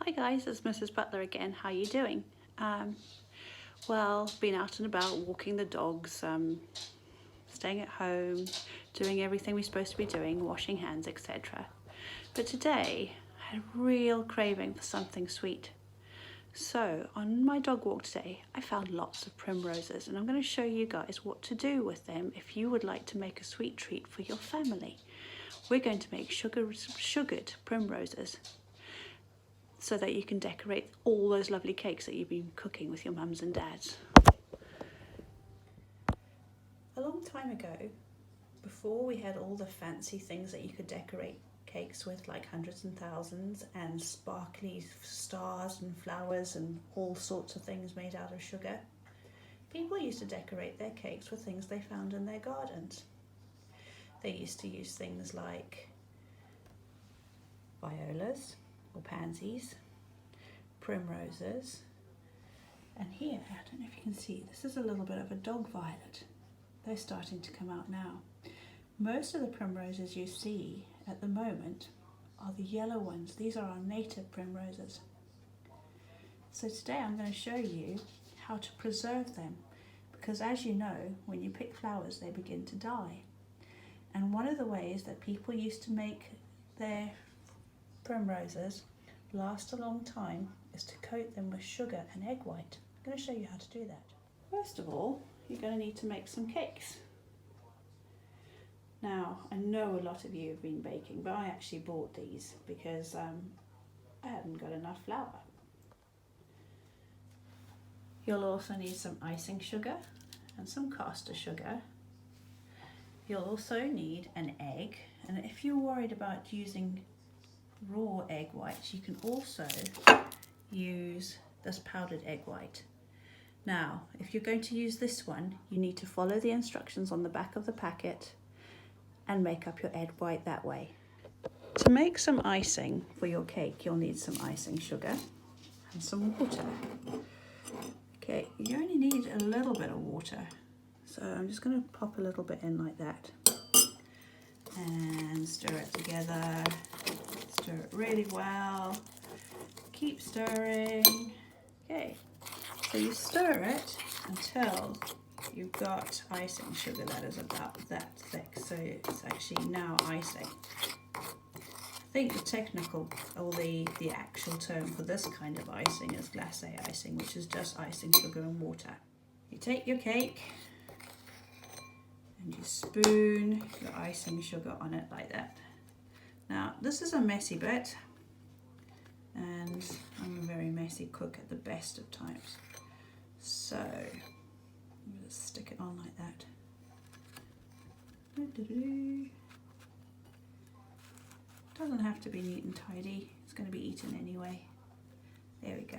Hi guys, it's Mrs. Butler again. How are you doing? Well, been out and about walking the dogs, staying at home, doing everything we're supposed to be doing, washing hands, etc. But today I had a real craving for something sweet. So on my dog walk today, I found lots of primroses, and I'm going to show you guys what to do with them if you would like to make a sweet treat for your family. We're going to make sugared primroses, so that you can decorate all those lovely cakes that you've been cooking with your mums and dads. A long time ago, before we had all the fancy things that you could decorate cakes with, like hundreds and thousands, and sparkly stars and flowers and all sorts of things made out of sugar, people used to decorate their cakes with things they found in their gardens. They used to use things like violas or pansies, primroses, and here, I don't know if you can see, this is a little bit of a dog violet. They're starting to come out now. Most of the primroses you see at the moment are the yellow ones. These are our native primroses. So today I'm going to show you how to preserve them, because as you know, when you pick flowers they begin to die. And one of the ways that people used to make their primroses last a long time is to coat them with sugar and egg white. I'm going to show you how to do that. First of all, you're going to need to make some cakes. Now, I know a lot of you have been baking, but I actually bought these because I hadn't got enough flour. You'll also need some icing sugar and some caster sugar. You'll also need an egg, and if you're worried about using raw egg whites, you can also use this powdered egg white. Now, if you're going to use this one, you need to follow the instructions on the back of the packet and make up your egg white that way. To make some icing for your cake, you'll need some icing sugar and some water. Okay, you only need a little bit of water, so I'm just going to pop a little bit in like that and stir it together. Stir it really well. Keep stirring. Okay, so you stir it until you've got icing sugar that is about that thick, so it's actually now icing. I think the technical, or the actual term for this kind of icing is glacé icing, which is just icing sugar and water. You take your cake and you spoon your icing sugar on it like that. Now, this is a messy bit, and I'm a very messy cook at the best of times. So, I'm just stick it on like that. Doesn't have to be neat and tidy, it's going to be eaten anyway. There we go.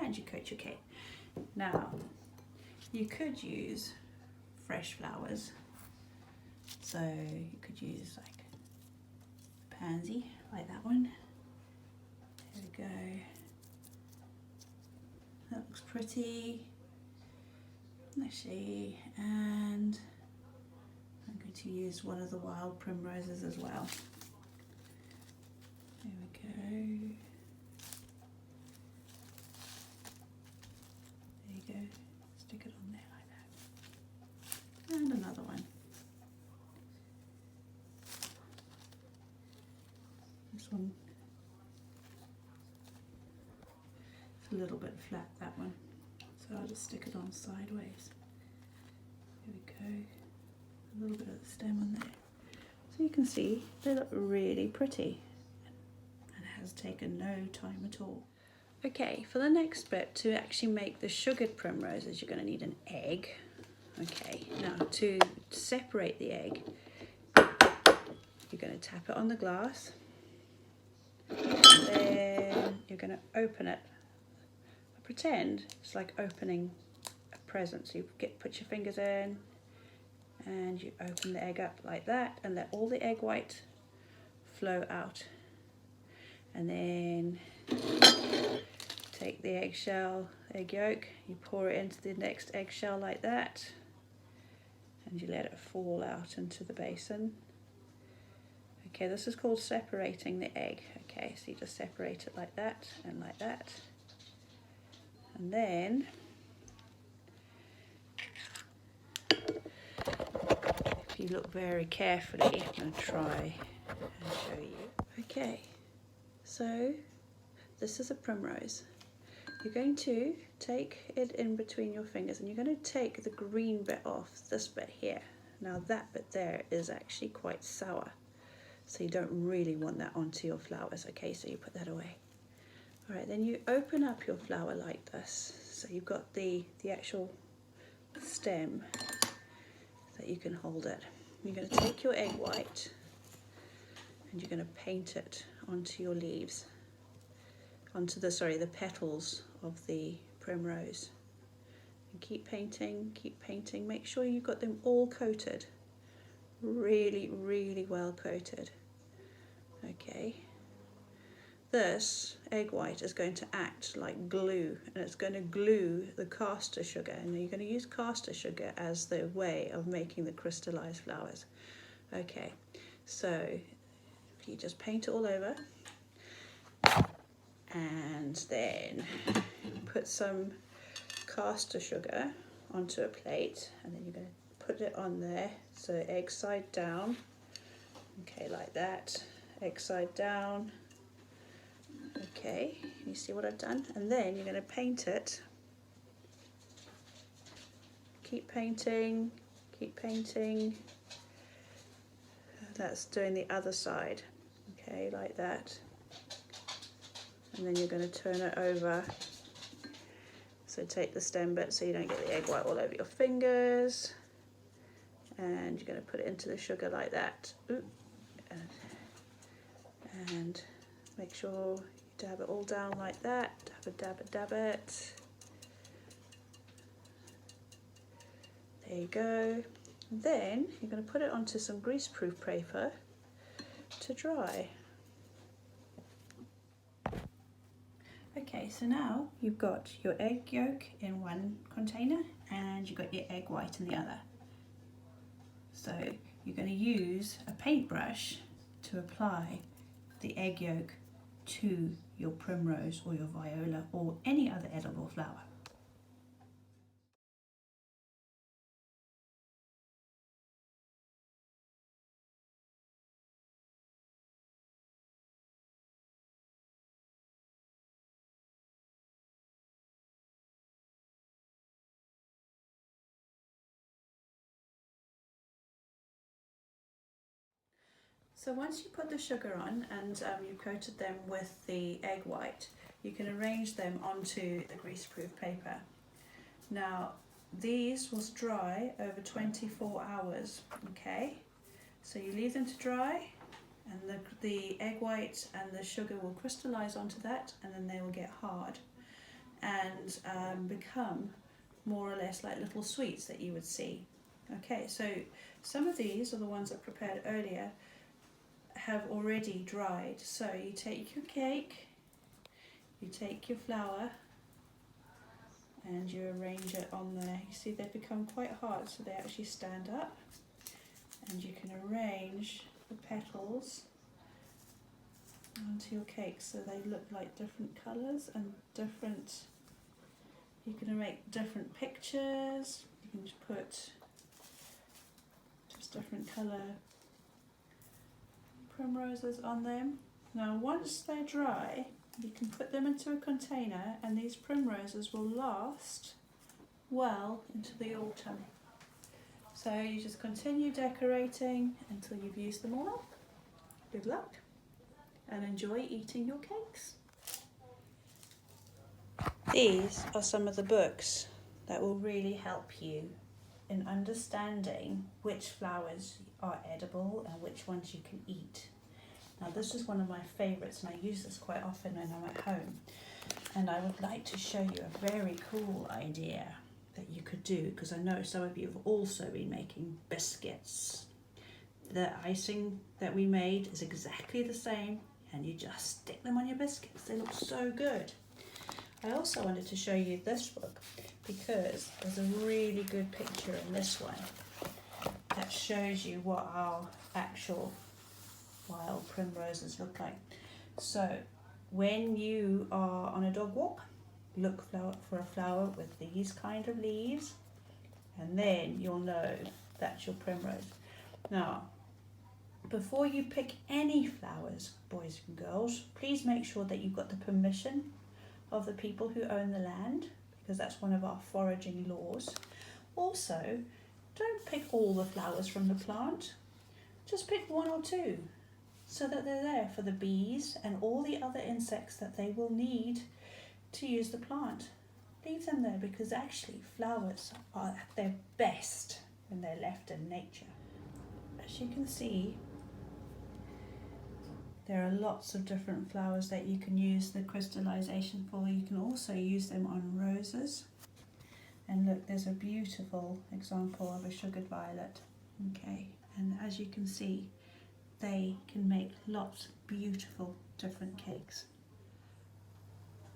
And you coat your cake. Now, you could use fresh flowers. So, you could use like pansy, like that one. There we go. That looks pretty. Actually, and I'm going to use one of the wild primroses as well. There we go. There you go. Stick it on there like that. And another one. This one, it's a little bit flat, that one, so I'll just stick it on sideways. There we go, a little bit of the stem on there. So you can see they look really pretty, and it has taken no time at all. Okay, for the next bit, to actually make the sugared primroses, you're going to need an egg. Okay, now to separate the egg, you're going to tap it on the glass. And then you're going to open it. Pretend it's like opening a present. So you put your fingers in and you open the egg up like that and let all the egg white flow out. And then take the egg yolk, you pour it into the next eggshell like that, and you let it fall out into the basin. Okay, this is called separating the egg. Okay. Okay, so you just separate it like that and like that. And then if you look very carefully, I'm going to try and show you. Okay, so this is a primrose. You're going to take it in between your fingers and you're going to take the green bit off, this bit here. Now that bit there is actually quite sour, so you don't really want that onto your flowers. Okay, so you put that away. All right, then you open up your flower like this. So you've got the actual stem that you can hold it. You're going to take your egg white and you're going to paint it onto your leaves, onto the petals of the primrose. And keep painting, make sure you've got them all coated, really, really well coated. Okay, this egg white is going to act like glue, and it's going to glue the caster sugar, and you're going to use caster sugar as the way of making the crystallized flowers. Okay, so you just paint it all over and then put some caster sugar onto a plate, and then you're going to put it on there, so egg side down. Okay, like that, egg side down. Okay, you see what I've done? And then you're going to paint it. Keep painting, keep painting. That's doing the other side. Okay, like that. And then you're going to turn it over. So take the stem bit so you don't get the egg white all over your fingers. And you're going to put it into the sugar like that. Ooh. And make sure you dab it all down like that. Dab it. There you go. And then you're going to put it onto some greaseproof paper to dry. Okay, so now you've got your egg yolk in one container and you've got your egg white in the other. So you're going to use a paintbrush to apply the egg yolk to your primrose or your viola or any other edible flower. So once you put the sugar on and you've coated them with the egg white, you can arrange them onto the greaseproof paper. Now these will dry over 24 hours, okay? So you leave them to dry and the egg white and the sugar will crystallize onto that, and then they will get hard and become more or less like little sweets that you would see. Okay, so some of these are the ones I prepared earlier, have already dried. So you take your cake, you take your flour and you arrange it on there. You see they've become quite hard, so they actually stand up, and you can arrange the petals onto your cake so they look like different colours and different, you can make different pictures. You can just put just different colour primroses on them. Now once they're dry, you can put them into a container and these primroses will last well into the autumn. So you just continue decorating until you've used them all up. Good luck and enjoy eating your cakes. These are some of the books that will really help you in understanding which flowers are edible and which ones you can eat. Now this is one of my favourites and I use this quite often when I'm at home, and I would like to show you a very cool idea that you could do, because I know some of you have also been making biscuits. The icing that we made is exactly the same, and you just stick them on your biscuits. They look so good. I also wanted to show you this book because there's a really good picture in this one that shows you what our actual wild primroses look like. So when you are on a dog walk, look for a flower with these kind of leaves, and then you'll know that's your primrose. Now, before you pick any flowers, boys and girls, please make sure that you've got the permission of the people who own the land, because that's one of our foraging laws. Also, don't pick all the flowers from the plant, just pick one or two, so that they're there for the bees and all the other insects that they will need to use the plant. Leave them there, because actually flowers are at their best when they're left in nature. As you can see, there are lots of different flowers that you can use the crystallization for. You can also use them on roses. And look, there's a beautiful example of a sugared violet. Okay, and as you can see, they can make lots of beautiful different cakes.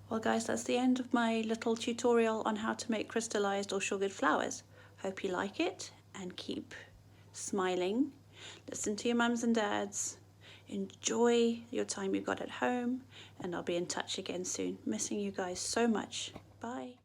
Well guys, that's the end of my little tutorial on how to make crystallized or sugared flowers. Hope you like it and keep smiling. Listen to your mums and dads. Enjoy your time you've got at home, and I'll be in touch again soon. Missing you guys so much. Bye.